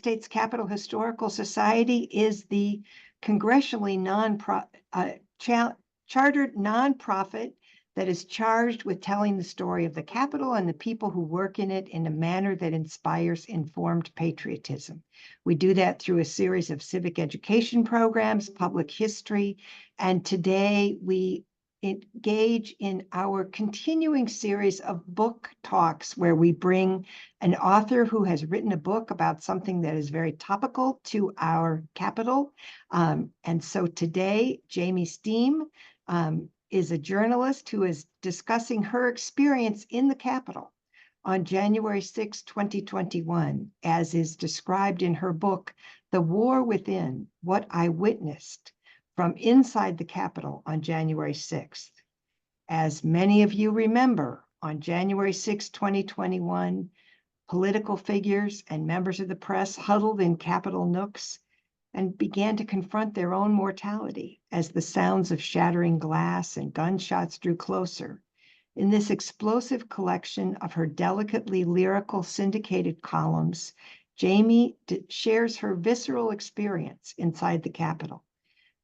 States Capitol Historical Society is the congressionally chartered nonprofit that is charged with telling the story of the Capitol and the people who work in it in a manner that inspires informed patriotism. We do that through a series of civic education programs, public history, and today we engage in our continuing series of book talks where we bring an author who has written a book about something that is very topical to our Capitol. And so today, Jamie Stiehm is a journalist who is discussing her experience in the Capitol on January 6, 2021, as is described in her book, The War Within: What I Witnessed from Inside the Capitol on January 6th. As many of you remember, on January 6, 2021, political figures and members of the press huddled in Capitol nooks and began to confront their own mortality as the sounds of shattering glass and gunshots drew closer. In this explosive collection of her delicately lyrical syndicated columns, Jamie shares her visceral experience inside the Capitol.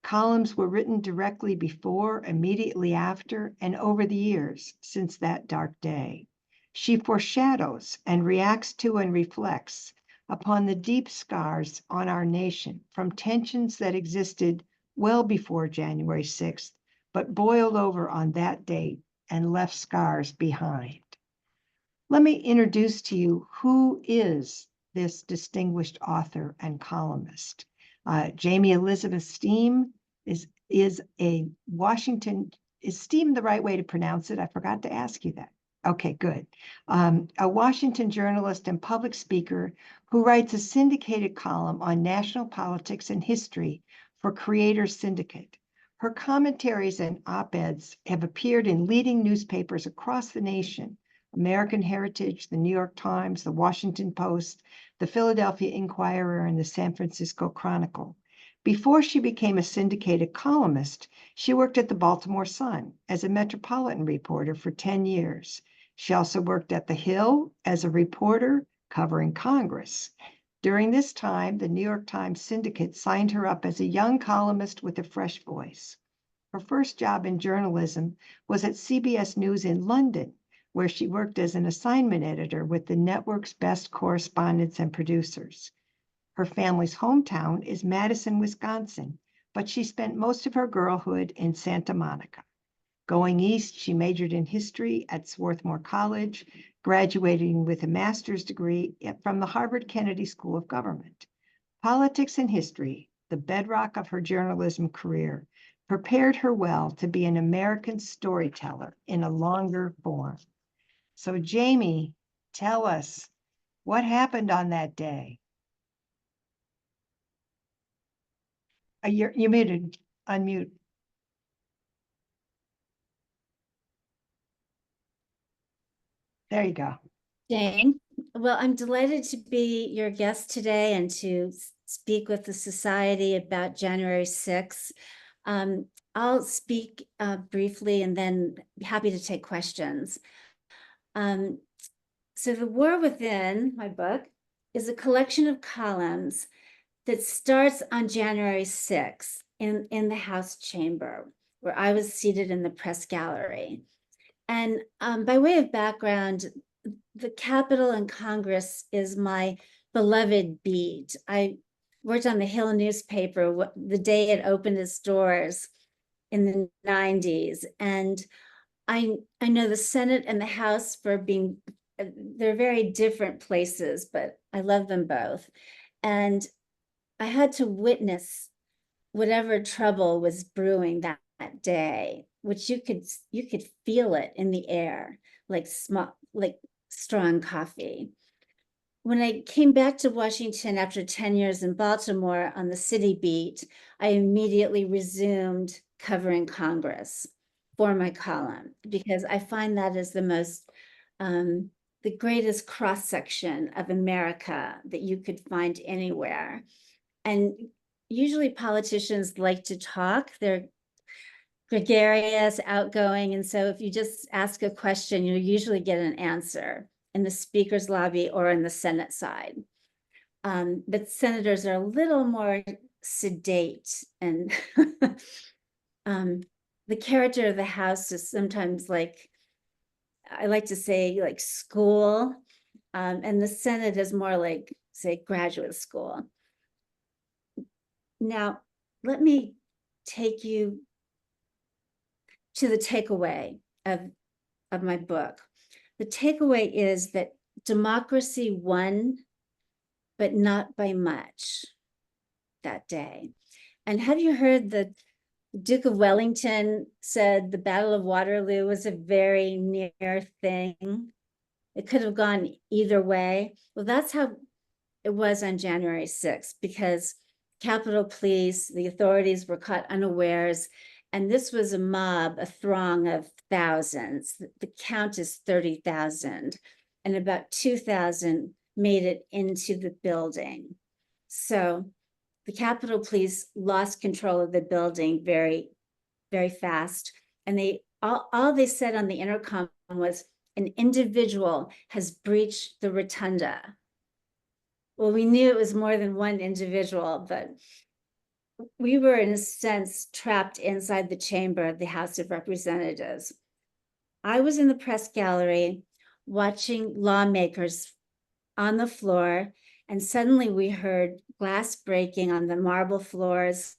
Columns were written directly before, immediately after, and over the years since that dark day. She foreshadows and reacts to and reflects upon the deep scars on our nation from tensions that existed well before January 6th, but boiled over on that date and left scars behind. Let me introduce to you who is this distinguished author and columnist. Jamie Elizabeth Stiehm is a Washington, is Stiehm the right way to pronounce it? I forgot to ask you that. Okay, good. A Washington journalist and public speaker who writes a syndicated column on national politics and history for Creators Syndicate. Her commentaries and op-eds have appeared in leading newspapers across the nation: American Heritage, the New York Times, the Washington Post, the Philadelphia Inquirer, and the San Francisco Chronicle. Before she became a syndicated columnist, she worked at the Baltimore Sun as a metropolitan reporter for 10 years. She also worked at The Hill as a reporter covering Congress. During this time, the New York Times Syndicate signed her up as a young columnist with a fresh voice. Her first job in journalism was at CBS News in London, where she worked as an assignment editor with the network's best correspondents and producers. Her family's hometown is Madison, Wisconsin, but she spent most of her girlhood in Santa Monica. Going east, she majored in history at Swarthmore College, graduating with a master's degree from the Harvard Kennedy School of Government. Politics and history, the bedrock of her journalism career, prepared her well to be an American storyteller in a longer form. So Jamie, tell us what happened on that day. You're muted. Unmute. There you go. Jane, well, I'm delighted to be your guest today and to speak with the Society about January 6th. I'll speak briefly and then be happy to take questions. So The War Within, my book, is a collection of columns that starts on January 6th in the House chamber, where I was seated in the press gallery. And by way of background, the Capitol and Congress is my beloved beat. I worked on the Hill newspaper the day it opened its doors in the 90s. And I know the Senate and the House for being, they're very different places, but I love them both. And I had to witness whatever trouble was brewing that day, which you could feel it in the air, like strong coffee. When I came back to Washington after 10 years in Baltimore on the city beat, I immediately resumed covering Congress for my column, because I find that is the most, the greatest cross-section of America that you could find anywhere. And usually politicians like to talk. They're gregarious, outgoing. And so if you just ask a question, you'll usually get an answer in the speaker's lobby or in the Senate side. But senators are a little more sedate, and the character of the House is sometimes like, I like to say, like school, and the Senate is more like, say, graduate school. Now, let me take you to the takeaway of my book. The takeaway is that democracy won, but not by much that day. And have you heard the Duke of Wellington said the Battle of Waterloo was a very near thing? It could have gone either way. Well, that's how it was on January 6th, because Capitol Police, the authorities were caught unawares, and this was a mob, a throng of thousands. The count is 30,000, and about 2,000 made it into the building. So the Capitol Police lost control of the building very, very fast. And all they said on the intercom was, an individual has breached the rotunda. Well, we knew it was more than one individual, but we were, in a sense, trapped inside the chamber of the House of Representatives. I was in the press gallery watching lawmakers on the floor, and suddenly we heard glass breaking on the marble floors,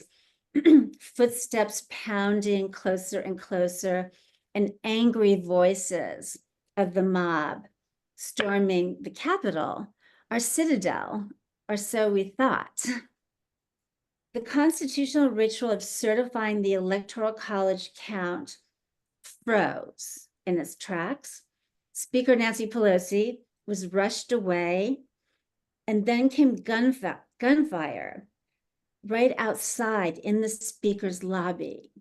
footsteps pounding closer and closer, and angry voices of the mob storming the Capitol, our citadel, or so we thought. The constitutional ritual of certifying the Electoral College count froze in its tracks. Speaker Nancy Pelosi was rushed away, and then came gunfire right outside in the speaker's lobby.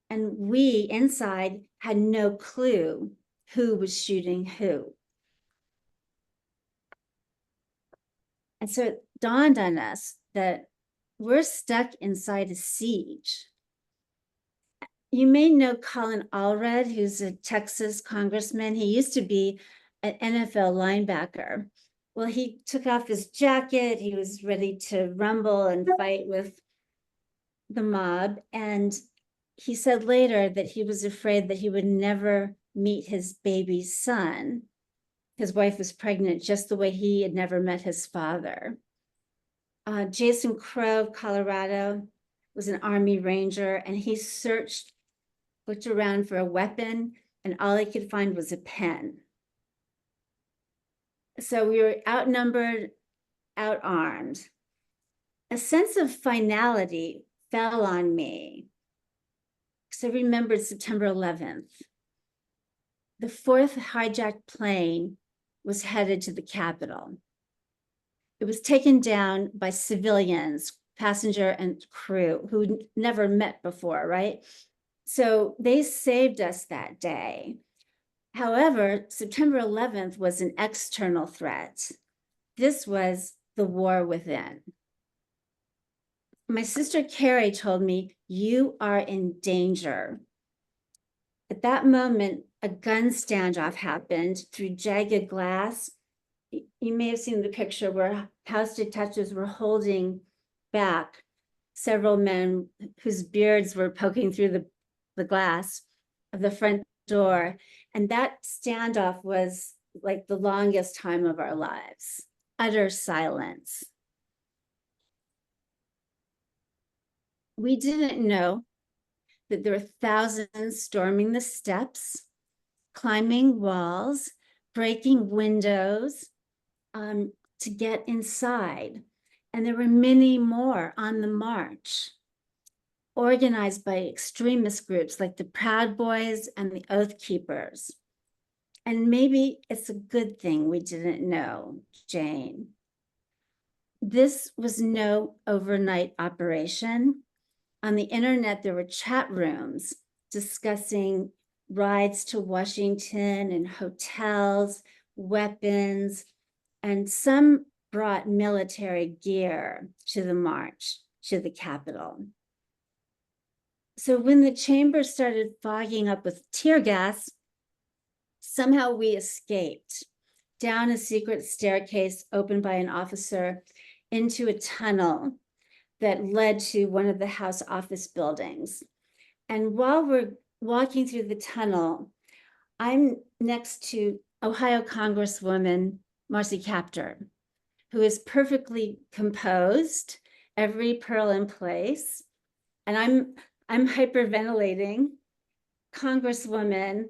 And we inside had no clue who was shooting who. And so it dawned on us that we're stuck inside a siege. You may know Colin Allred, who's a Texas congressman. He used to be an NFL linebacker. Well, he took off his jacket. He was ready to rumble and fight with the mob. And he said later that he was afraid that he would never meet his baby son. His wife was pregnant just the way he had never met his father. Jason Crow of Colorado was an Army Ranger, and he looked around for a weapon, and all he could find was a pen. So we were outnumbered, outarmed. A sense of finality fell on me, because I remembered September 11th. The fourth hijacked plane was headed to the Capitol. It was taken down by civilians, passenger and crew, who never met before, right? So they saved us that day. However, September 11th was an external threat. This was the war within. My sister Carrie told me, "You are in danger." At that moment, a gun standoff happened through jagged glass. You may have seen the picture where house detectives were holding back several men whose beards were poking through the glass of the front door. And that standoff was like the longest time of our lives. Utter silence. We didn't know that there were thousands storming the steps, climbing walls, breaking windows, to get inside. And there were many more on the march, organized by extremist groups like the Proud Boys and the Oath Keepers. And maybe it's a good thing we didn't know, Jane. This was no overnight operation. On the internet, there were chat rooms discussing rides to Washington and hotels, weapons, and some brought military gear to the march to the Capitol. So when the chamber started fogging up with tear gas, somehow we escaped. down a secret staircase opened by an officer into a tunnel that led to one of the House office buildings. And while we're walking through the tunnel, I'm next to Ohio Congresswoman Marcy Kaptur, who is perfectly composed, every pearl in place. And I'm hyperventilating. Congresswoman,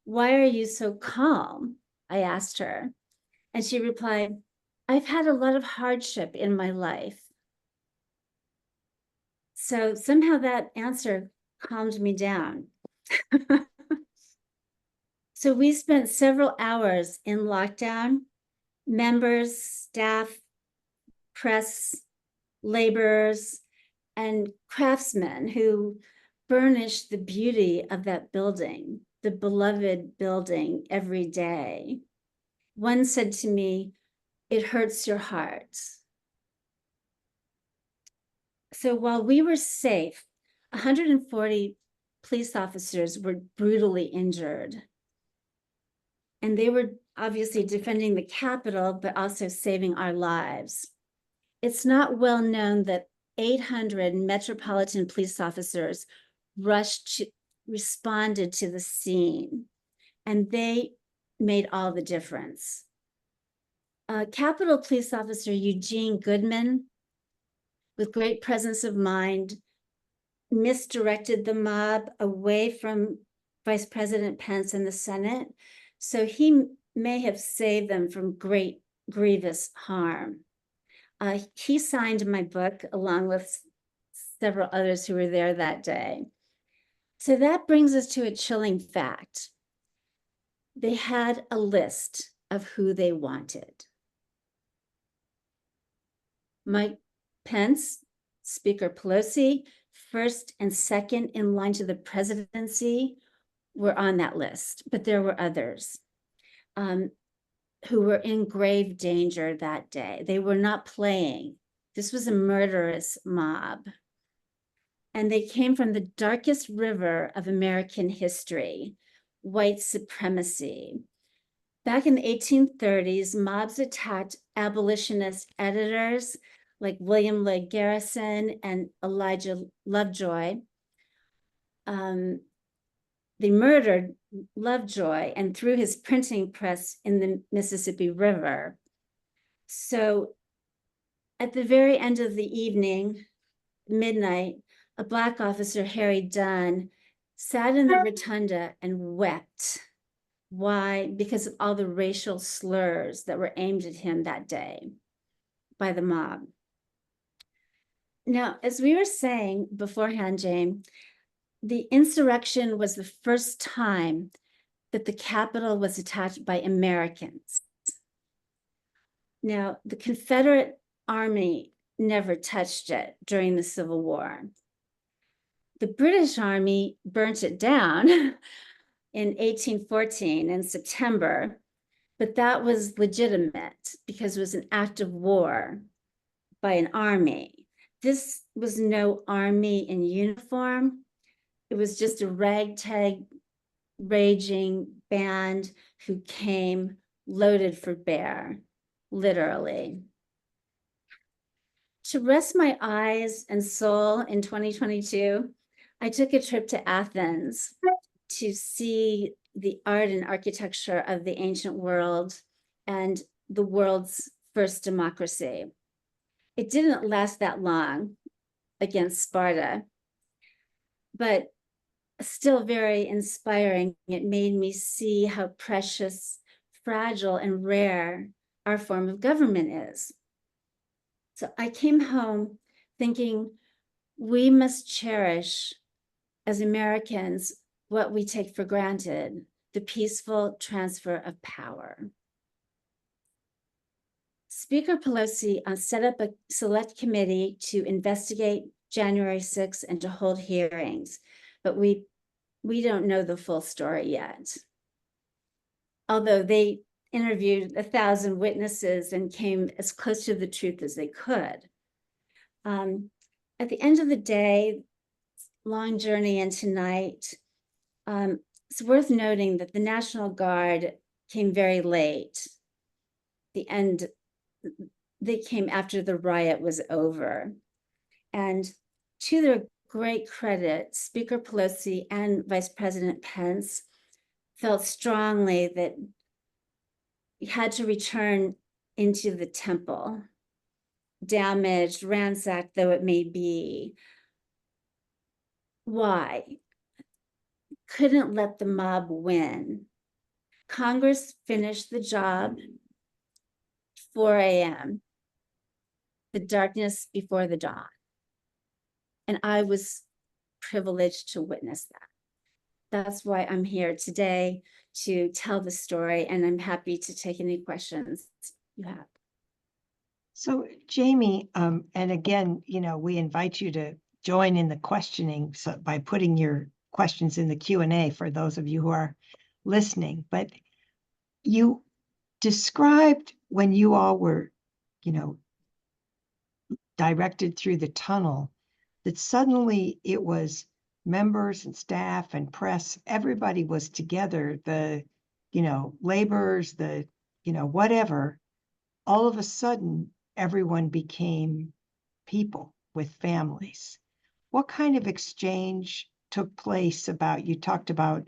why are you so calm? I asked her. And she replied, I've had a lot of hardship in my life. So somehow that answer calmed me down. So we spent several hours in lockdown, members, staff, press, laborers, and craftsmen who burnished the beauty of that building, the beloved building, every day. One said to me, it hurts your heart. So while we were safe, 140 police officers were brutally injured. And they were obviously defending the Capitol, but also saving our lives. It's not well known that 800 Metropolitan police officers responded to the scene, and they made all the difference. Capitol Police Officer Eugene Goodman, with great presence of mind, misdirected the mob away from Vice President Pence and the Senate. So he may have saved them from great, grievous harm. He signed my book along with several others who were there that day. So that brings us to a chilling fact. They had a list of who they wanted. Mike Pence, Speaker Pelosi, first and second in line to the presidency, were on that list, but there were others who were in grave danger that day. They were not playing. This was a murderous mob. And they came from the darkest river of American history, white supremacy. Back in the 1830s, mobs attacked abolitionist editors like William Lloyd Garrison and Elijah Lovejoy. They murdered Lovejoy and threw his printing press in the Mississippi River. So at the very end of the evening, midnight, a Black officer, Harry Dunn, sat in the rotunda and wept. Why? Because of all the racial slurs that were aimed at him that day by the mob. Now, as we were saying beforehand, Jane, the insurrection was the first time that the Capitol was attacked by Americans. Now, the Confederate Army never touched it during the Civil War. The British Army burnt it down in 1814 in September, but that was legitimate because it was an act of war by an army. This was no army in uniform. It was just a ragtag, raging band who came loaded for bear, literally. To rest my eyes and soul in 2022, I took a trip to Athens to see the art and architecture of the ancient world and the world's first democracy. It didn't last that long against Sparta, but still very inspiring. It made me see how precious, fragile, and rare our form of government is. So I came home thinking we must cherish, as Americans, what we take for granted, the peaceful transfer of power. Speaker Pelosi set up a select committee to investigate January 6th and to hold hearings, but we don't know the full story yet. Although they interviewed 1,000 witnesses and came as close to the truth as they could. At the end of the day, long journey into night, it's worth noting that the National Guard came very late. the end, they came after the riot was over. And to their great credit, Speaker Pelosi and Vice President Pence felt strongly that we had to return into the temple, damaged, ransacked though it may be. Why? Couldn't let the mob win. Congress finished the job 4 a.m., the darkness before the dawn. And I was privileged to witness that. That's why I'm here today to tell the story, and I'm happy to take any questions you have. So Jamie, and again, we invite you to join in the questioning by putting your questions in the Q&A for those of you who are listening. But you described when you all were, directed through the tunnel, that suddenly it was members and staff and press, everybody was together, the, laborers, the, whatever. All of a sudden, everyone became people with families. What kind of exchange took place you talked about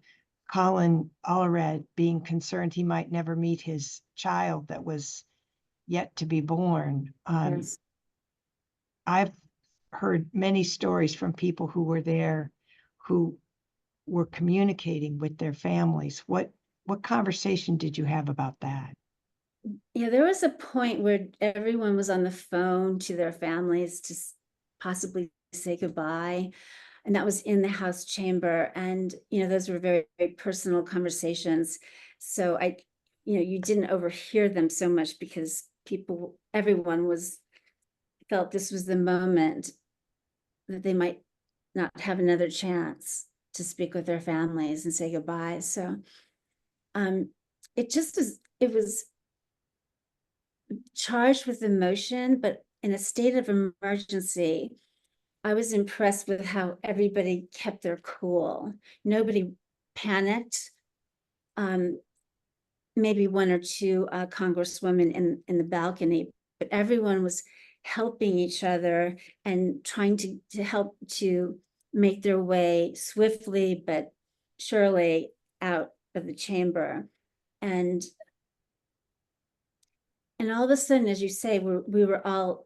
Colin Allred being concerned he might never meet his child that was yet to be born. Yes. I've heard many stories from people who were there who were communicating with their families. What conversation did you have about that? Yeah, there was a point where everyone was on the phone to their families to possibly say goodbye. And that was in the House chamber. And, those were very, very personal conversations. So you didn't overhear them so much because everyone felt this was the moment that they might not have another chance to speak with their families and say goodbye. So it was charged with emotion, but in a state of emergency. I was impressed with how everybody kept their cool. Nobody panicked. Maybe one or two congresswomen in the balcony, but everyone was helping each other and trying to help to make their way swiftly but surely out of the chamber. And all of a sudden, as you say, we were all,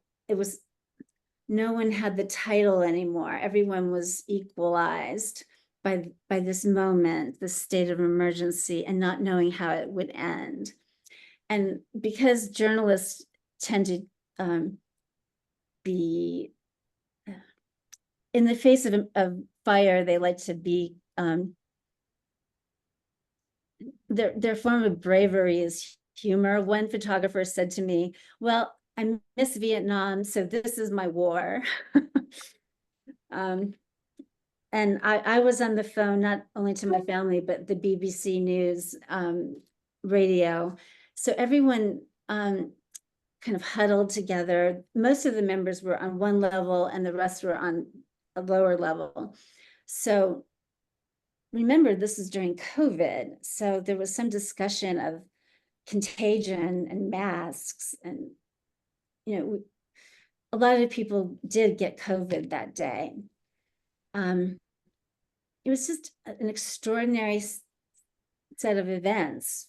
no one had the title anymore. Everyone was equalized by this moment, this state of emergency, and not knowing how it would end. And because journalists tend to be in the face of fire, they like to be their form of bravery is humor. One photographer said to me, "Well, I miss Vietnam, so this is my war." And I was on the phone, not only to my family, but the BBC News radio. So everyone kind of huddled together. Most of the members were on one level and the rest were on a lower level. So remember, this is during COVID. So there was some discussion of contagion and masks, and a lot of people did get COVID that day. It was just an extraordinary set of events.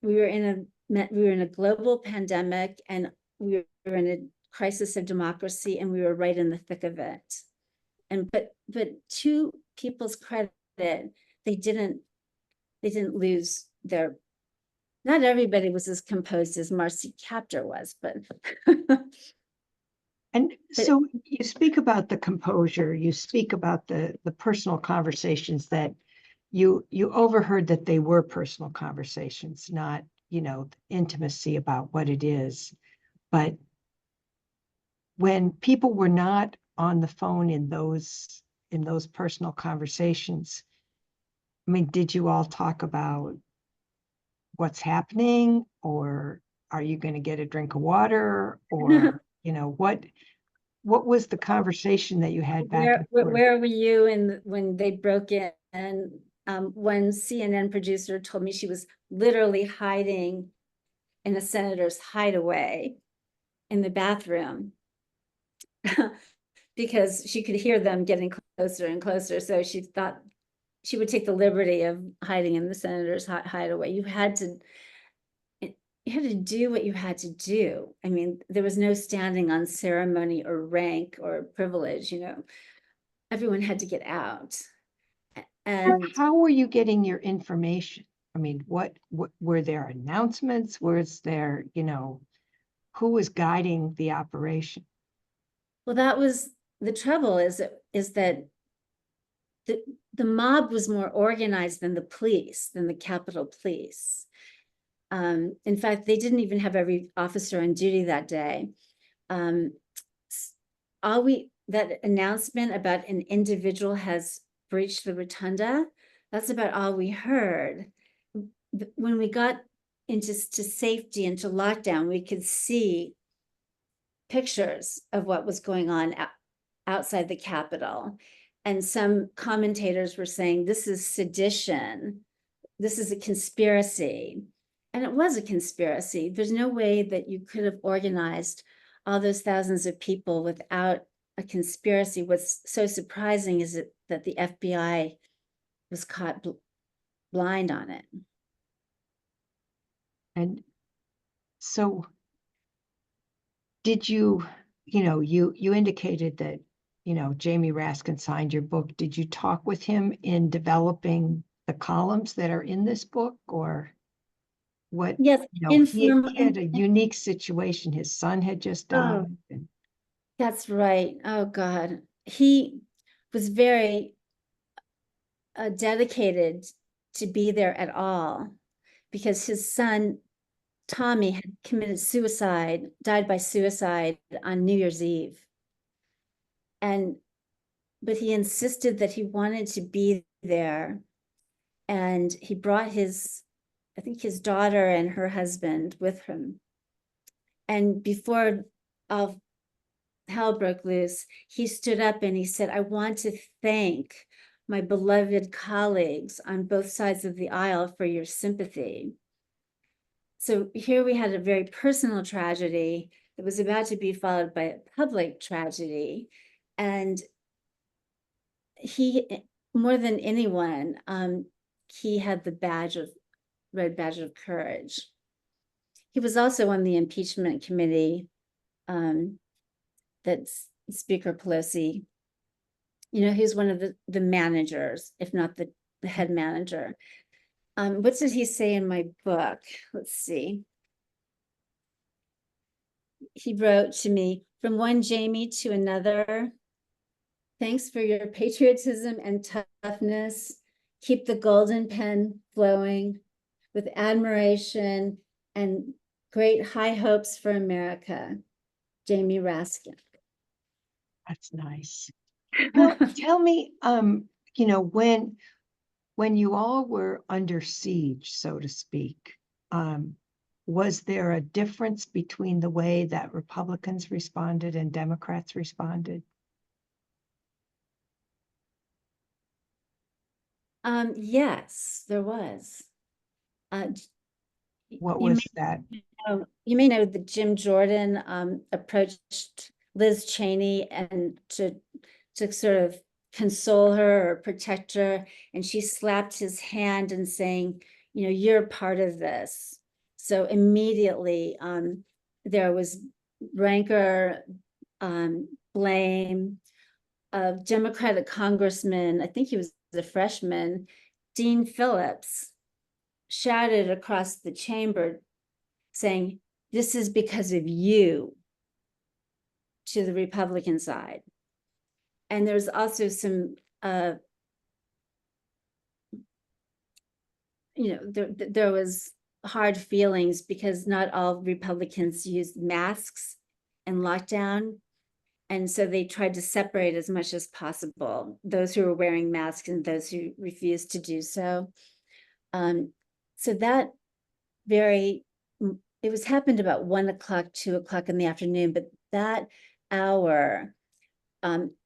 We were in a global pandemic, and we were in a crisis of democracy, and we were right in the thick of it. And but to people's credit, they didn't lose their. Not everybody was as composed as Marcy Kaptur was, but. And so you speak about the composure, you speak about the personal conversations that you overheard, that they were personal conversations, not, intimacy about what it is. But when people were not on the phone in those personal conversations, I mean, did you all talk about what's happening, or are you going to get a drink of water, or what was the conversation that you had back and forth? Where were you when they broke in? And one CNN producer told me she was literally hiding in a senator's hideaway in the bathroom because she could hear them getting closer and closer. So she thought she would take the liberty of hiding in the senator's hideaway. You had to do what you had to do. I mean, there was no standing on ceremony or rank or privilege, everyone had to get out. And how were you getting your information? I mean, what were there announcements? Was there, who was guiding the operation? well, that was the trouble is that the mob was more organized than the police, than the Capitol Police. In fact, they didn't even have every officer on duty that day. That announcement about an individual has breached the rotunda, that's about all we heard. When we got into safety, into lockdown, we could see pictures of what was going on outside the Capitol. And some commentators were saying, this is sedition. This is a conspiracy. And it was a conspiracy. There's no way that you could have organized all those thousands of people without a conspiracy. What's so surprising is that the FBI was caught blind on it. And so did you indicated that, Jamie Raskin signed your book. Did you talk with him in developing the columns that are in this book, or what? Yes, He had a unique situation. His son had just died. That's right. Oh God. He was very dedicated to be there at all because his son, Tommy, had committed suicide, died by suicide on New Year's Eve. But he insisted that he wanted to be there. And he brought I think his daughter and her husband with him. And before all hell broke loose, he stood up and he said, I want to thank my beloved colleagues on both sides of the aisle for your sympathy. So here we had a very personal tragedy that was about to be followed by a public tragedy. And he, more than anyone, he had the red badge of courage. He was also on the impeachment committee that Speaker Pelosi, he's one of the managers, if not the head manager. What did he say in my book? Let's see. He wrote to me, from one Jamie to another, thanks for your patriotism and toughness. Keep the golden pen flowing with admiration and great high hopes for America. Jamie Raskin. That's nice. Tell me, when you all were under siege, so to speak, was there a difference between the way that Republicans responded and Democrats responded? Yes, there was. What was that? You may know that Jim Jordan approached Liz Cheney and to sort of console her or protect her, and she slapped his hand and saying, you're part of this. So immediately there was rancor, blame. A Democratic congressman, I think he was a freshman, Dean Phillips, shouted across the chamber saying, this is because of you, to the Republican side. And there's also some, there was hard feelings because not all Republicans used masks and lockdown. And so they tried to separate as much as possible, those who were wearing masks and those who refused to do so. So that it was happened about 1 o'clock, 2 o'clock in the afternoon, but that hour,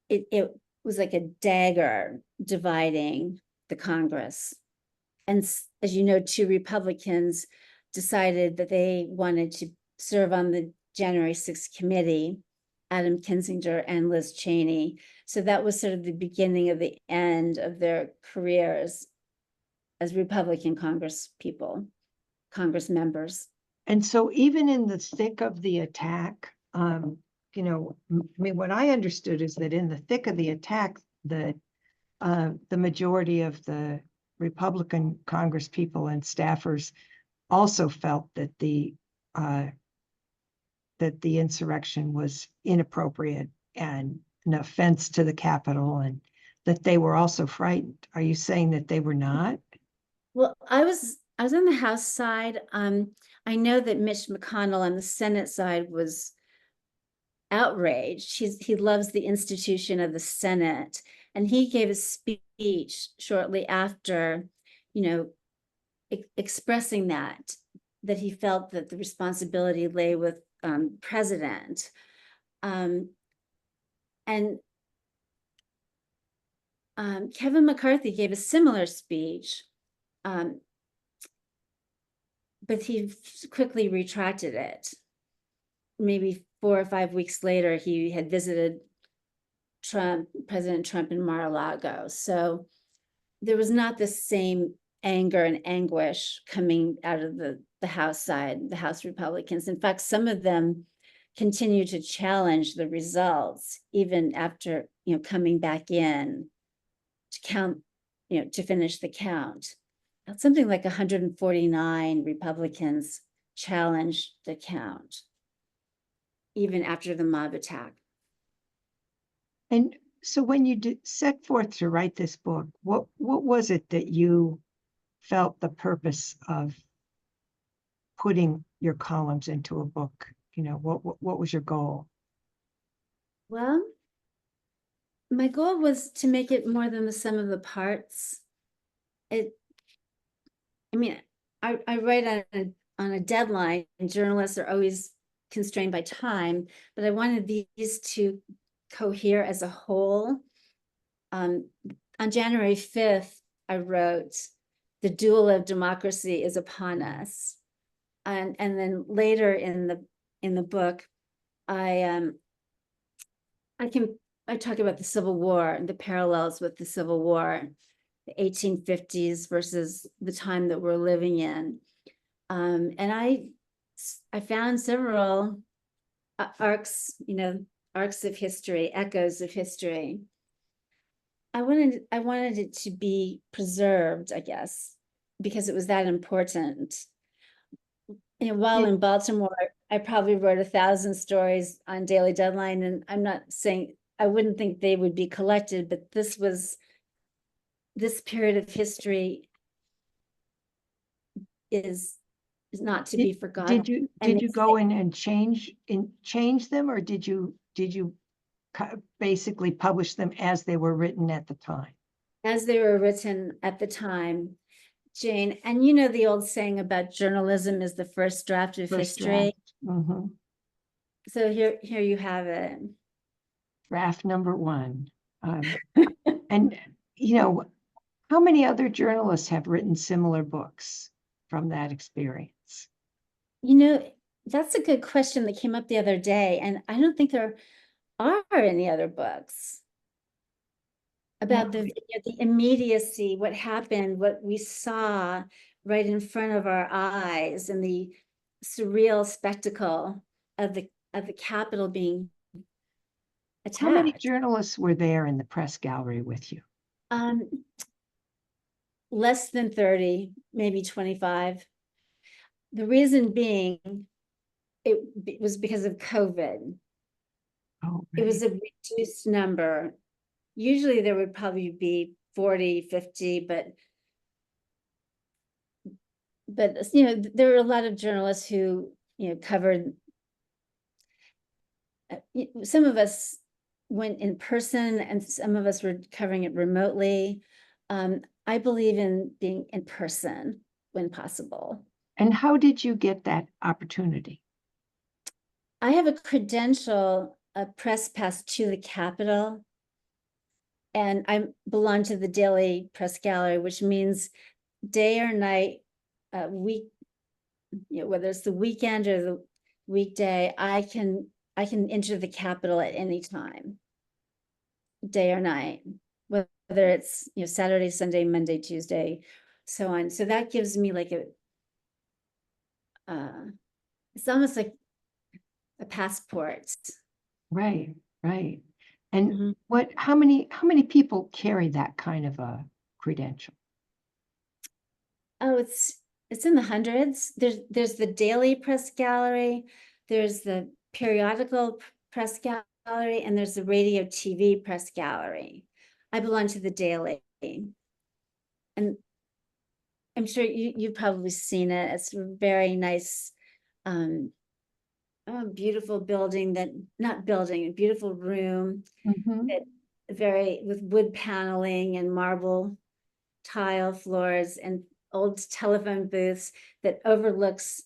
it was like a dagger dividing the Congress. And as you know, 2 Republicans decided that they wanted to serve on the January 6th committee, Adam Kinzinger and Liz Cheney. So that was sort of the beginning of the end of their careers as Republican Congress members. And so even in the thick of the attack, you know, I mean, what I understood is that in the thick of the attack, the majority of the Republican Congress people and staffers also felt that the insurrection was inappropriate and an offense to the Capitol, and that they were also frightened. Are you saying that they were not? Well, I was on the House side. I know that Mitch McConnell on the Senate side was outraged. He loves the institution of the Senate, and he gave a speech shortly after, you know, expressing that he felt that the responsibility lay with president. And Kevin McCarthy gave a similar speech, but he quickly retracted it. Maybe 4 or 5 weeks later, he had visited President Trump in Mar-a-Lago. So there was not the same anger and anguish coming out of the House side, the House Republicans. In fact, some of them continue to challenge the results even after, you know, coming back in to count, you know, to finish the count. Something like 149 Republicans challenged the count, even after the mob attack. And so when you set forth to write this book, what was it that you felt the purpose of putting your columns into a book? You know, what was your goal? Well, my goal was to make it more than the sum of the parts. I mean, I write on a deadline, and journalists are always constrained by time, but I wanted these to cohere as a whole. On January 5th, I wrote, "The duel of democracy is upon us." And then later in the book, I talk about the Civil War and the parallels with the Civil War, the 1850s versus the time that we're living in. And I found several arcs, you know, arcs of history, echoes of history. I wanted it to be preserved, I guess, because it was that important. You know, while in Baltimore, I probably wrote 1,000 stories on Daily Deadline, and I'm not saying I wouldn't think they would be collected, but this period of history is not to be forgotten. Did you go in and change them, or did you basically publish them as they were written at the time? As they were written at the time, Jane. And you know the old saying about journalism is the first draft of history. Mm-hmm. So here you have it. Draft number 1. And you know, how many other journalists have written similar books from that experience? You know, that's a good question that came up the other day, and I don't think there are any other books about the immediacy, what happened, what we saw right in front of our eyes, and the surreal spectacle of the Capitol being attacked. How many journalists were there in the press gallery with you? Less than 30, maybe 25. The reason being, it was because of COVID. Oh, right. It was a reduced number. Usually there would probably be 40, 50, but you know, there were a lot of journalists who, you know, covered. Some of us went in person and some of us were covering it remotely. I believe in being in person when possible. And how did you get that opportunity? I have a credential, a press pass to the Capitol, and I belong to the Daily Press Gallery, which means day or night, week whether it's the weekend or the weekday, I can enter the Capitol at any time, day or night, whether it's Saturday, Sunday, Monday, Tuesday, so on. So that gives me like it's almost like a passport. Right, right. And Mhm. how many people carry that kind of a credential? Oh, it's in the hundreds. There's the daily press gallery, there's the periodical press gallery, and there's the radio TV press gallery. I belong to the daily, and I'm sure you've probably seen it. It's a very nice, beautiful building not building, a beautiful room Mhm. that with wood paneling and marble tile floors and old telephone booths that overlooks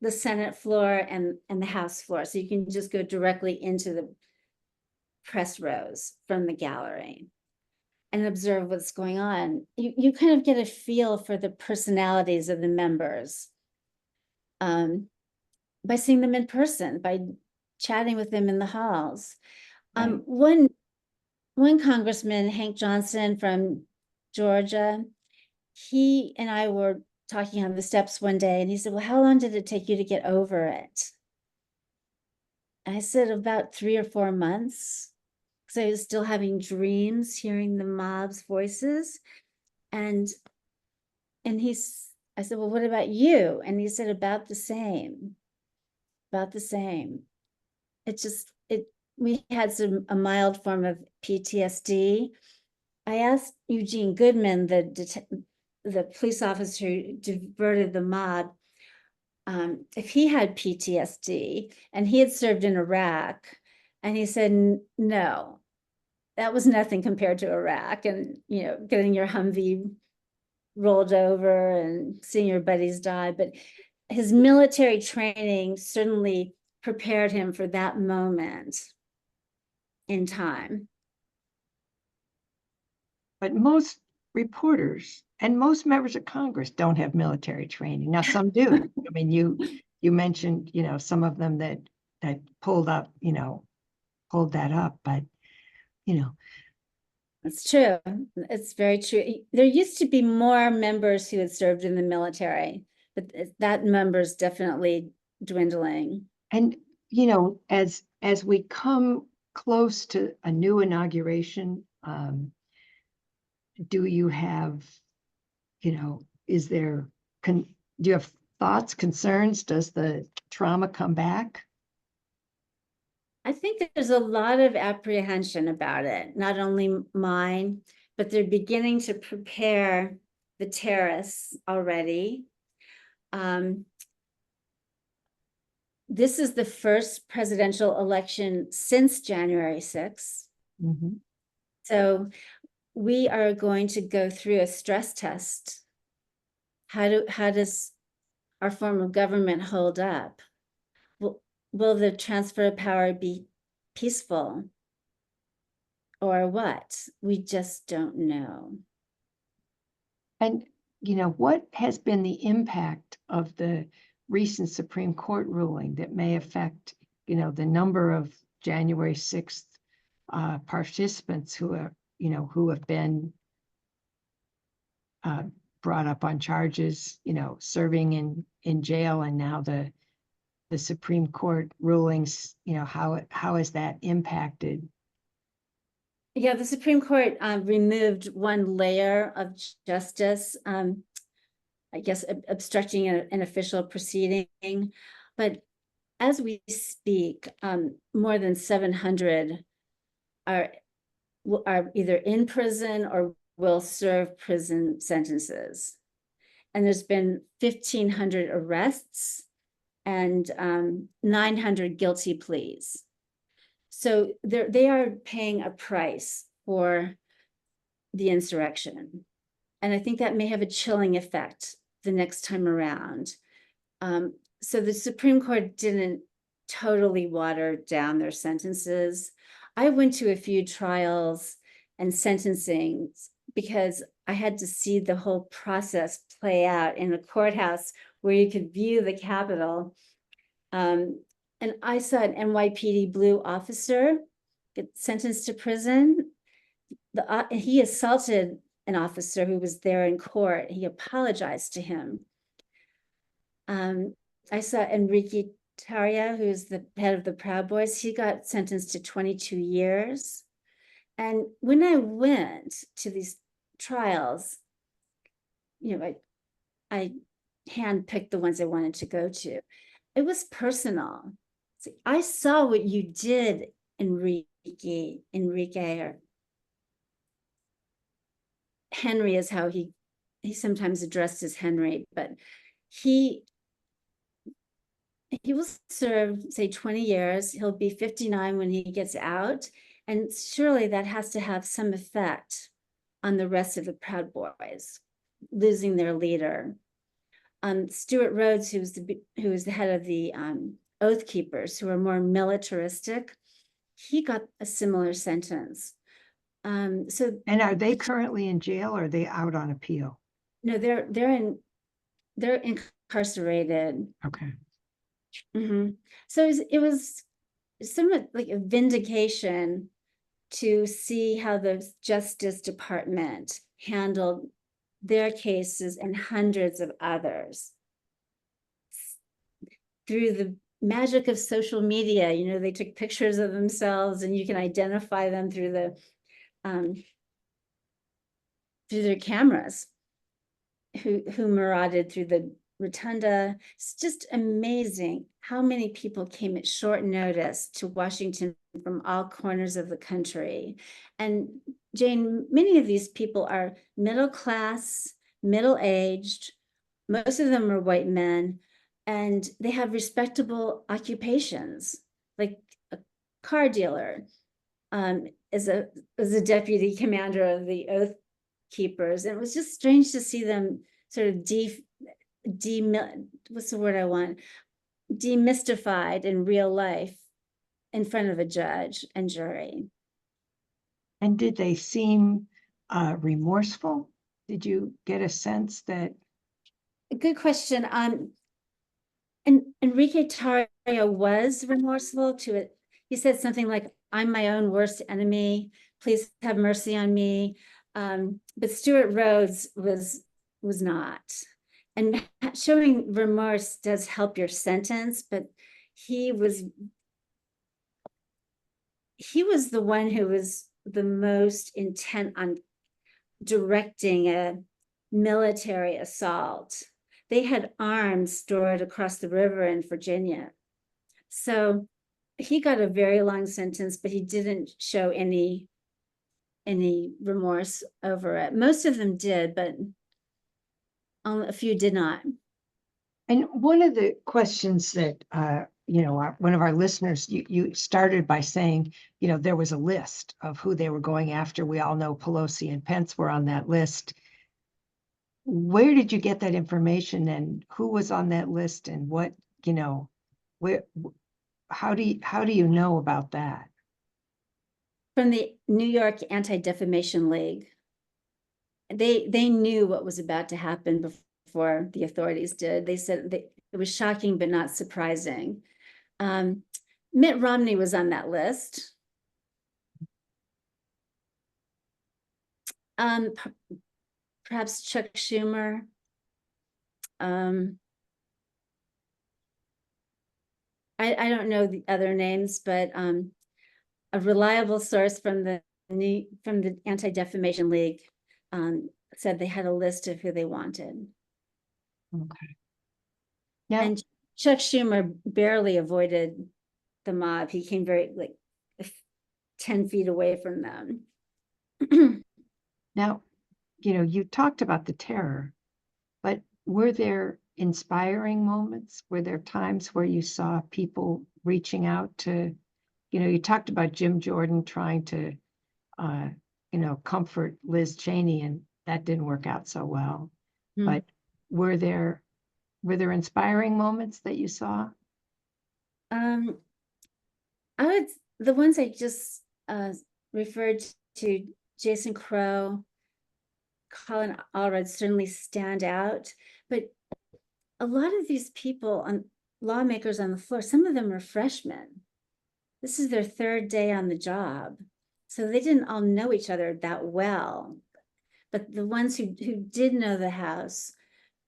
the Senate floor and the House floor. So you can just go directly into the press rows from the gallery and observe what's going on. You kind of get a feel for the personalities of the members by seeing them in person, by chatting with them in the halls. Right. One congressman, Hank Johnson from Georgia, he and I were talking on the steps one day, and he said, well, how long did it take you to get over it? And I said, about 3 or 4 months, because I was still having dreams, hearing the mob's voices. And I said, well, what about you? And he said, about the same, about the same. We had a mild form of PTSD. I asked Eugene Goodman, the police officer who diverted the mob, if he had PTSD, and he had served in Iraq, and he said, no, that was nothing compared to Iraq, and getting your Humvee rolled over and seeing your buddies die. But his military training certainly prepared him for that moment in time. But most reporters and most members of Congress don't have military training. Now, some do. I mean, you mentioned, some of them that pulled that up, but It's true. It's very true. There used to be more members who had served in the military, but that number's definitely dwindling. and as we come close to a new inauguration, do you have, is there, do you have thoughts, concerns? Does the trauma come back? I think there's a lot of apprehension about it, not only mine, but they're beginning to prepare the terrorists already. This is the first presidential election since January 6th. Mm-hmm. So we are going to go through a stress test. How does our form of government hold up? Will the transfer of power be peaceful or what? We just don't know. And, what has been the impact of the recent Supreme Court ruling that may affect, the number of January 6th participants who have been brought up on charges, serving in jail, and now the Supreme Court rulings, how has that impacted? Yeah, the Supreme Court removed one layer of justice, I guess obstructing an official proceeding. But as we speak, more than 700 are either in prison or will serve prison sentences. And there's been 1,500 arrests and 900 guilty pleas. So they are paying a price for the insurrection. And I think that may have a chilling effect the next time around. So the Supreme Court didn't totally water down their sentences. I went to a few trials and sentencing because I had to see the whole process play out in a courthouse where you could view the Capitol. And I saw an NYPD Blue officer get sentenced to prison. He assaulted an officer who was there in court. He apologized to him. I saw Enrique Tarria, who's the head of the Proud Boys. He got sentenced to 22 years. And when I went to these trials, I handpicked the ones I wanted to go to. It was personal. See, I saw what you did, Enrique, or Henry is how he sometimes addressed as Henry, but he will serve, say, 20 years. He'll be 59 when he gets out. And surely that has to have some effect on the rest of the Proud Boys, losing their leader. Stuart Rhodes, who was the head of the Oath Keepers, who are more militaristic, he got a similar sentence. And are they currently in jail, or are they out on appeal? No, they're incarcerated. Okay. Mm-hmm. So it was somewhat like a vindication to see how the Justice Department handled their cases and hundreds of others. Through the magic of social media, they took pictures of themselves, and you can identify them through their cameras who marauded through the rotunda. It's just amazing how many people came at short notice to Washington from all corners of the country. And Jane, many of these people are middle class, middle-aged. Most of them are white men, and they have respectable occupations, like a car dealer, as a deputy commander of the Oath Keepers. And it was just strange to see them sort of what's the word I want? Demystified in real life in front of a judge and jury. And did they seem remorseful? Did you get a sense that? Good question. And Enrique Tarrio was remorseful to it. He said something like, "I'm my own worst enemy. Please have mercy on me." But Stuart Rhodes was not. And showing remorse does help your sentence, but he was the one who was the most intent on directing a military assault. They had arms stored across the river in Virginia. So he got a very long sentence, but he didn't show any remorse over it. Most of them did, but a few did not. And one of the questions that, one of our listeners, you started by saying, there was a list of who they were going after. We all know Pelosi and Pence were on that list. Where did you get that information, and who was on that list, and what, how do you know about that? From the New York Anti-Defamation League. They knew what was about to happen before the authorities did. They said it was shocking, but not surprising. Mitt Romney was on that list. Perhaps Chuck Schumer. I don't know the other names, but a reliable source from the Anti-Defamation League said they had a list of who they wanted. Okay. Now, and Chuck Schumer barely avoided the mob. He came very 10 feet away from them. Now, you talked about the terror, but were there inspiring moments? Were there times where you saw people reaching out to, you talked about Jim Jordan trying to, comfort Liz Cheney, and that didn't work out so well. But were there inspiring moments that you saw? The ones I just referred to, Jason Crow, Colin Allred certainly stand out, but a lot of these people lawmakers on the floor, some of them are freshmen. This is their third day on the job. So they didn't all know each other that well. But the ones who did know the House,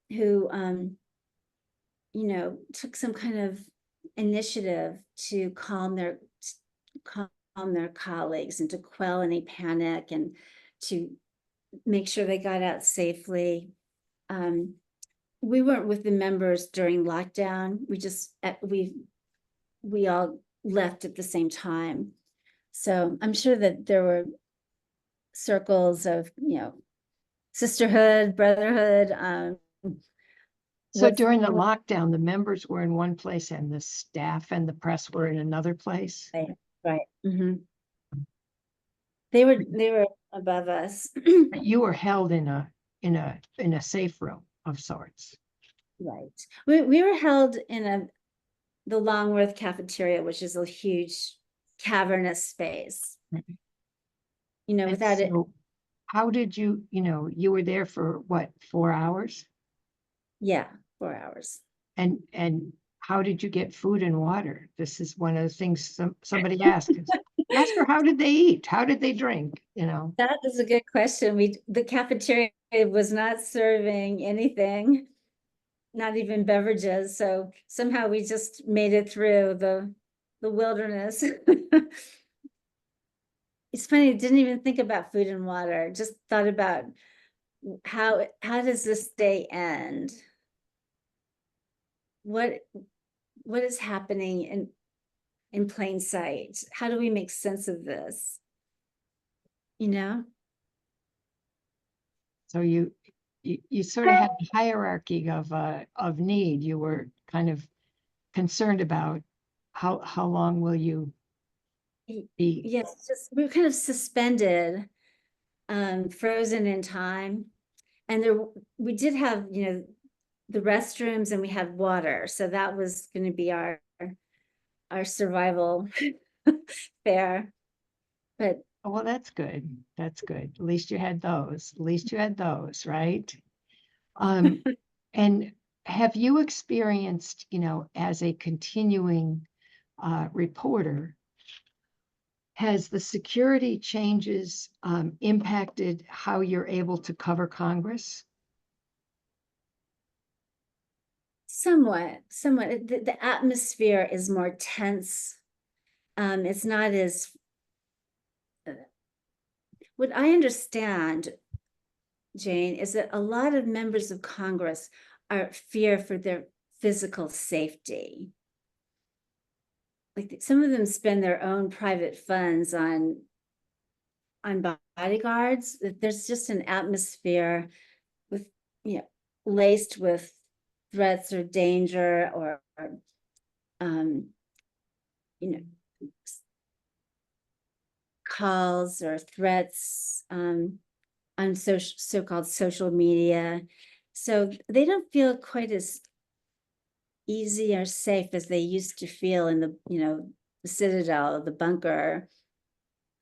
who took some kind of initiative to calm their colleagues and to quell any panic and to make sure they got out safely. We weren't with the members during lockdown. We all left at the same time. So I'm sure that there were circles of, sisterhood, brotherhood. So during the lockdown, the members were in one place and the staff and the press were in another place. Right. Mm-hmm. They were above us. You were held in a safe room of sorts. Right. We were held in the Longworth cafeteria, which is a huge cavernous space. Right. Without it. How did you were there for what, 4 hours? Yeah, 4 hours. And how did you get food and water? This is one of the things somebody asked. Ask her, how did they eat? How did they drink? That is a good question. The cafeteria was not serving anything, not even beverages. So somehow we just made it through the wilderness. It's funny, I didn't even think about food and water, just thought about how does this day end? What is happening in plain sight? How do we make sense of this? So you sort of had a hierarchy of need. You were kind of concerned about how long will you be? Yes, just we were kind of suspended, frozen in time. And we did have, the restrooms and we had water. So that was going to be our survival fare. But oh, well, that's good. That's good. At least you had those. At least you had those, right? And have you experienced, as a continuing reporter, has the security changes impacted how you're able to cover Congress? Somewhat. The atmosphere is more tense. It's not as what I understand, Jane, is that a lot of members of Congress fear for their physical safety. Like some of them spend their own private funds on bodyguards. There's just an atmosphere with, laced with threats or danger or calls or threats on so-called social media. So they don't feel quite as easy or safe as they used to feel in the Citadel, the bunker.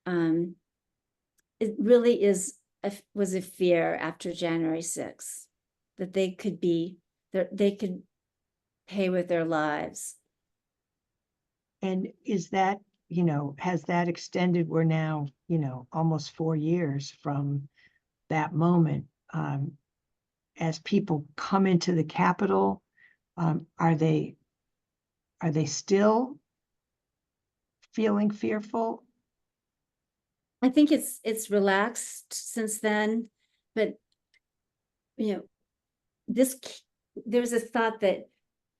It really was a fear after January 6th that they could pay with their lives. And is that, has that extended? We're now, almost 4 years from that moment. As people come into the Capitol, are they still feeling fearful? I think it's relaxed since then, but there was a thought that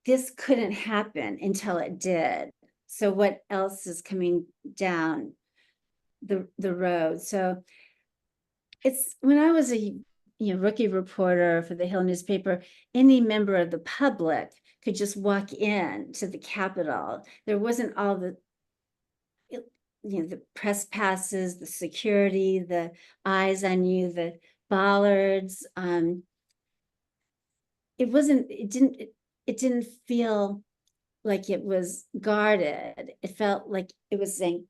this couldn't happen until it did. So what else is coming down the road? So it's when I was a rookie reporter for the Hill newspaper, any member of the public could just walk in to the Capitol. There wasn't all the the press passes, the security, the eyes on you, the bollards. It didn't feel like it was guarded. It felt like it was saying,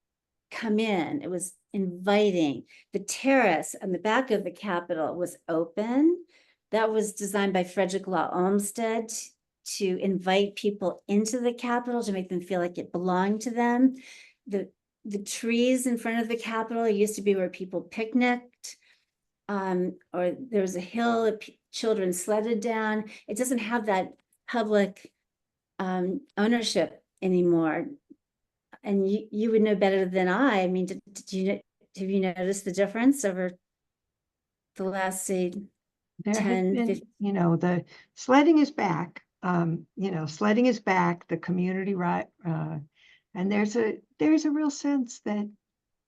come in. It was inviting. The terrace on the back of the Capitol was open. That was designed by Frederick Law Olmsted to invite people into the Capitol, to make them feel like it belonged to them. The trees in front of the Capitol used to be where people picnicked, or there was a hill that children sledded down. It doesn't have that public ownership anymore. And you would know better than I. I mean, have you noticed the difference over the last, say, There has 10, been, 15? the sledding is back. Sledding is back, the community right, and there's a real sense that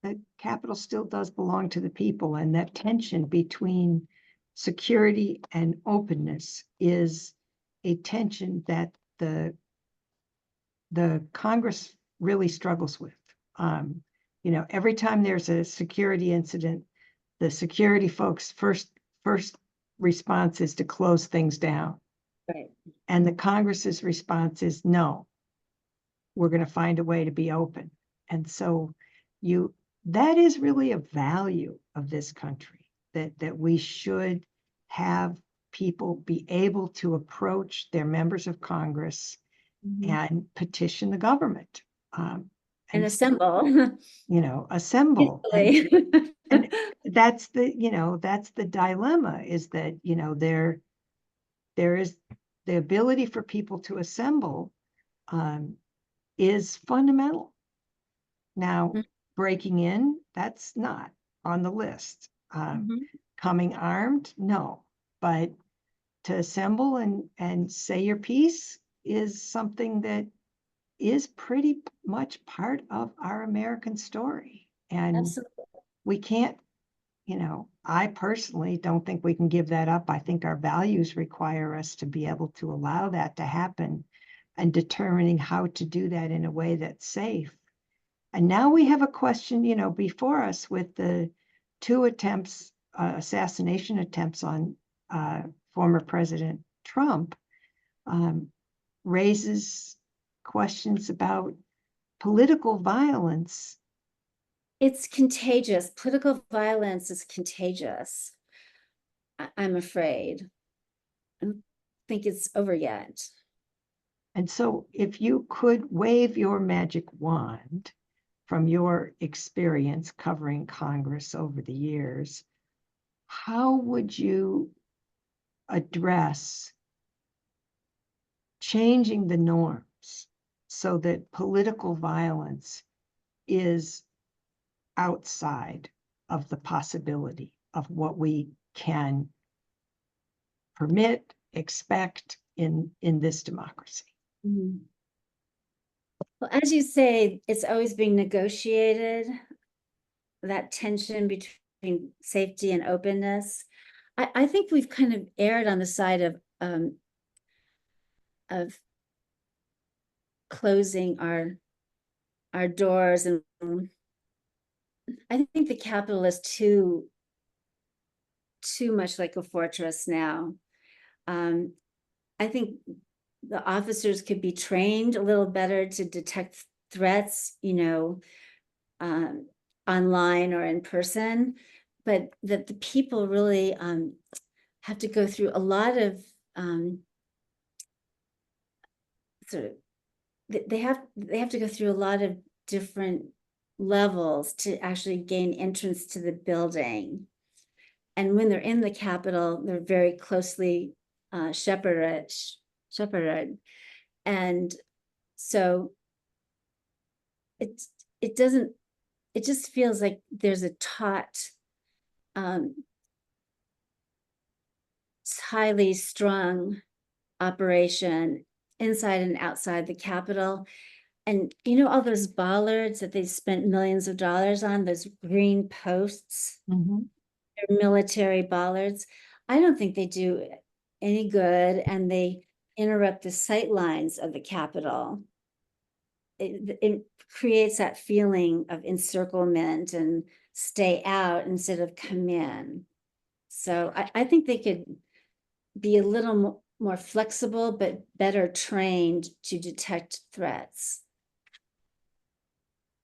the Capitol still does belong to the people, and that tension between security and openness is a tension that the Congress really struggles with. Every time there's a security incident, the security folks first response is to close things down. Right. And the Congress's response is, no, we're going to find a way to be open. And so that is really a value of this country, that we should have people be able to approach their members of Congress and petition the government. And assemble. Assemble. And that's the dilemma, is that, there is the ability for people to assemble is fundamental. Now, breaking in, that's not on the list. Coming armed, no. But to assemble and say your piece is something that is pretty much part of our American story. And Absolutely. we can't, I personally don't think we can give that up. I think our values require us to be able to allow that to happen, and determining how to do that in a way that's safe. And now we have a question, before us with the two attempts, assassination attempts on former President Trump, raises questions about political violence. It's contagious. Political violence is contagious. I'm afraid. I don't think it's over yet. And so if you could wave your magic wand from your experience covering Congress over the years, how would you address changing the norms so that political violence is outside of the possibility of what we can permit, expect in this democracy? Well, as you say, it's always being negotiated, that tension between safety and openness. I think we've kind of erred on the side of closing our doors, and I think the Capitol is too much like a fortress now. I think the officers could be trained a little better to detect threats, online or in person, but that the people really have to go through a lot of they have to go through a lot of different levels to actually gain entrance to the building. And when they're in the Capitol, they're very closely shepherded. And so it just feels like there's a taut, highly strung operation inside and outside the Capitol. And all those bollards that they spent millions of dollars on, those green posts, they're military bollards. I don't think they do any good, and they interrupt the sight lines of the Capitol. It creates that feeling of encirclement and stay out instead of come in. So I think they could be a little more flexible, but better trained to detect threats.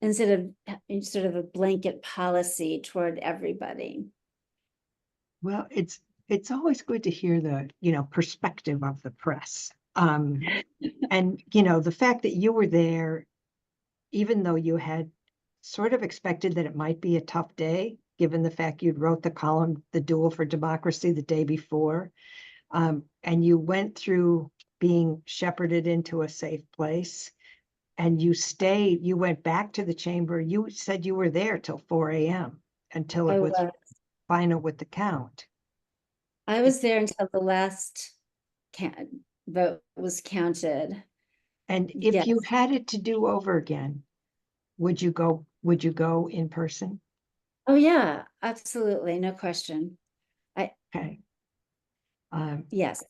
instead of sort of a blanket policy toward everybody. Well, it's always good to hear the, perspective of the press. And, the fact that you were there, even though you had sort of expected that it might be a tough day, given the fact you'd wrote the column, The Duel for Democracy, the day before, and you went through being shepherded into a safe place, and you went back to the chamber. You said you were there till 4 a.m. until it was final with the count. I was there until the last vote was counted. And if you had it to do over again, would you go in person? Oh yeah, absolutely, no question. Okay. Yes.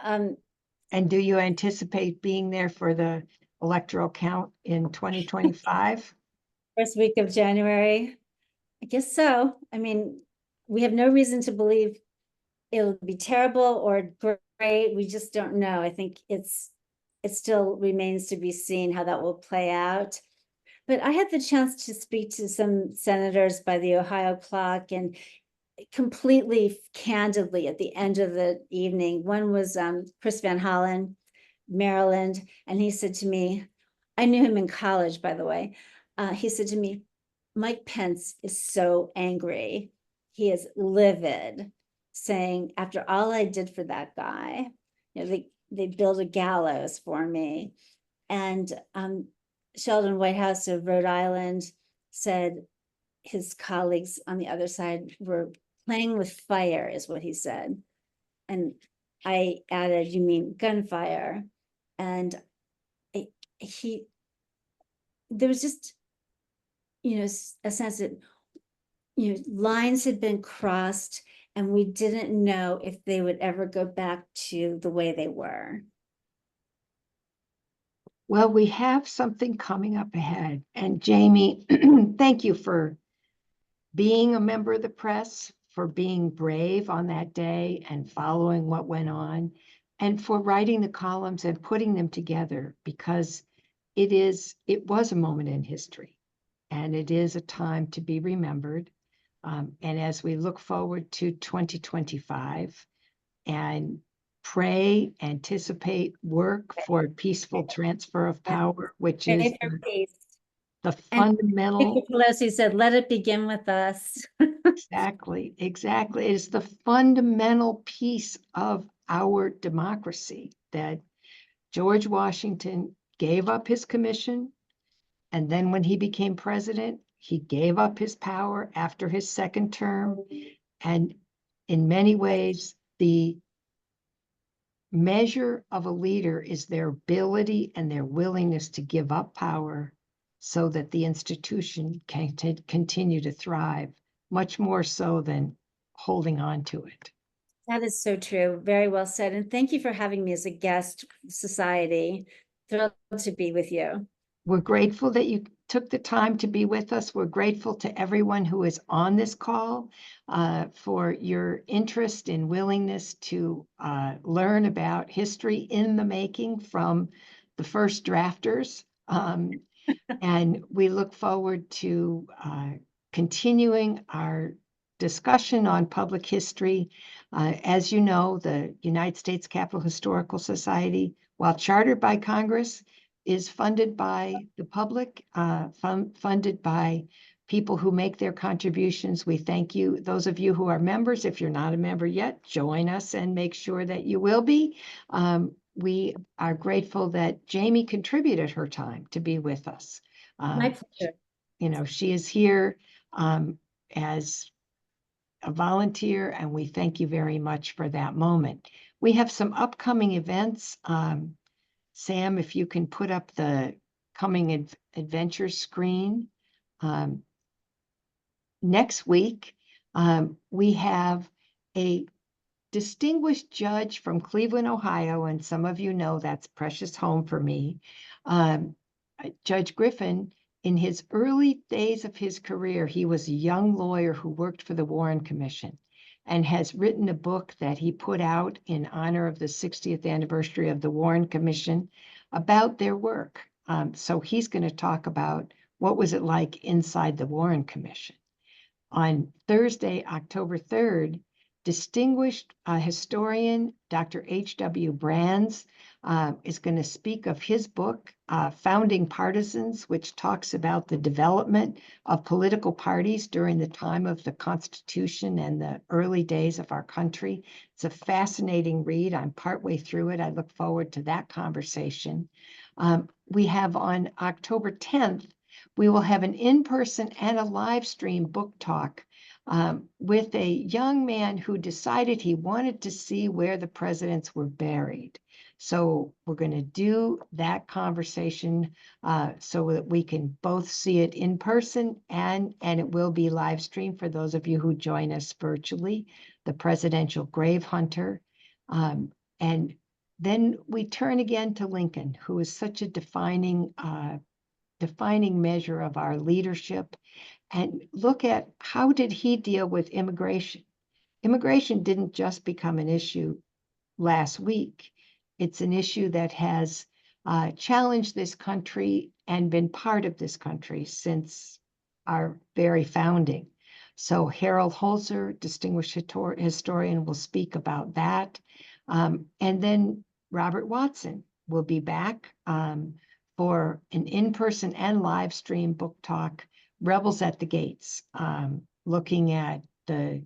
And do you anticipate being there for the electoral count in 2025? First week of January? I guess so. I mean, we have no reason to believe it'll be terrible or great. We just don't know. I think it still remains to be seen how that will play out. But I had the chance to speak to some senators by the Ohio clock, and completely candidly at the end of the evening. One was Chris Van Hollen, Maryland, and he said to me, I knew him in college, by the way. He said to me, Mike Pence is so angry. He is livid, saying, after all I did for that guy, they built a gallows for me. And Sheldon Whitehouse of Rhode Island said his colleagues on the other side were playing with fire, is what he said. And I added, you mean gunfire? And there was just, a sense that, lines had been crossed and we didn't know if they would ever go back to the way they were. Well, we have something coming up ahead. And Jamie, thank you for being a member of the press, for being brave on that day and following what went on, and for writing the columns and putting them together, because it was a moment in history, and it is a time to be remembered. And as we look forward to 2025 and pray, anticipate, work for a peaceful transfer of power, which is the fundamental. Pelosi said, let it begin with us. Exactly. It is the fundamental piece of our democracy that George Washington gave up his commission. And then when he became president, he gave up his power after his second term. And in many ways, the measure of a leader is their ability and their willingness to give up power so that the institution can continue to thrive, much more so than holding on to it. That is so true. Very well said. And thank you for having me as a guest society. Thrilled to be with you. We're grateful that you took the time to be with us. We're grateful to everyone who is on this call for your interest and willingness to learn about history in the making from the first drafters. And we look forward to continuing our discussion on public history. As you know, the United States Capitol Historical Society, while chartered by Congress, is funded by the public, funded by people who make their contributions. We thank you. Those of you who are members, if you're not a member yet, join us and make sure that you will be. We are grateful that Jamie contributed her time to be with us. My pleasure. She is here as a volunteer, and we thank you very much for that moment. We have some upcoming events. Sam, if you can put up the coming adventure screen. Next week, we have a distinguished judge from Cleveland, Ohio, and some of you know that's precious home for me. Judge Griffin, in his early days of his career, he was a young lawyer who worked for the Warren Commission and has written a book that he put out in honor of the 60th anniversary of the Warren Commission about their work. So he's going to talk about What was it like inside the Warren Commission? On Thursday, October 3rd, distinguished historian Dr. H.W. Brands is going to speak of his book, Founding Partisans, which talks about the development of political parties during the time of the Constitution and the early days of our country. It's a fascinating read. I'm partway through it. I look forward to that conversation. We have on October 10th, we will have an in-person and a live stream book talk with a young man who decided he wanted to see where the presidents were buried. So we're going to do that conversation so that we can both see it in person, and it will be live streamed for those of you who join us virtually, the presidential grave hunter. And then we turn again to Lincoln, who is such a defining measure of our leadership, and look at how did he deal with immigration. Immigration didn't just become an issue last week. It's an issue that has challenged this country and been part of this country since our very founding. So Harold Holzer, distinguished historian, will speak about that. And then Robert Watson will be back for an in-person and live stream book talk, Rebels at the Gates, looking at the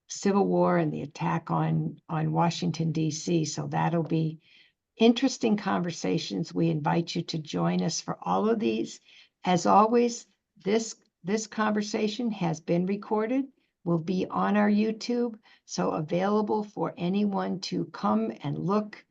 Civil War and the attack on Washington, D.C. So that'll be interesting conversations. We invite you to join us for all of these. As always, this conversation has been recorded, will be on our YouTube, so available for anyone to come and look,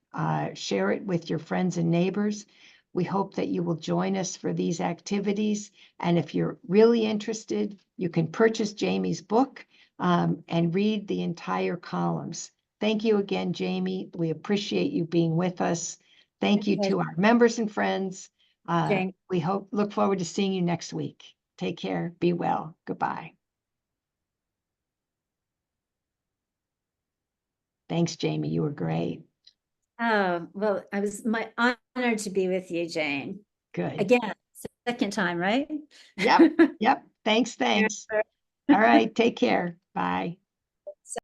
share it with your friends and neighbors. We hope that you will join us for these activities. And if you're really interested, you can purchase Jamie's book and read the entire columns. Thank you again, Jamie. We appreciate you being with us. Thank you to our members and friends. We look forward to seeing you next week. Take care. Be well. Goodbye. Thanks, Jamie. You were great. Oh, well, I was my honor to be with you, Jane. Good. Again, second time, right? Yep. Thanks. All right. Take care. Bye.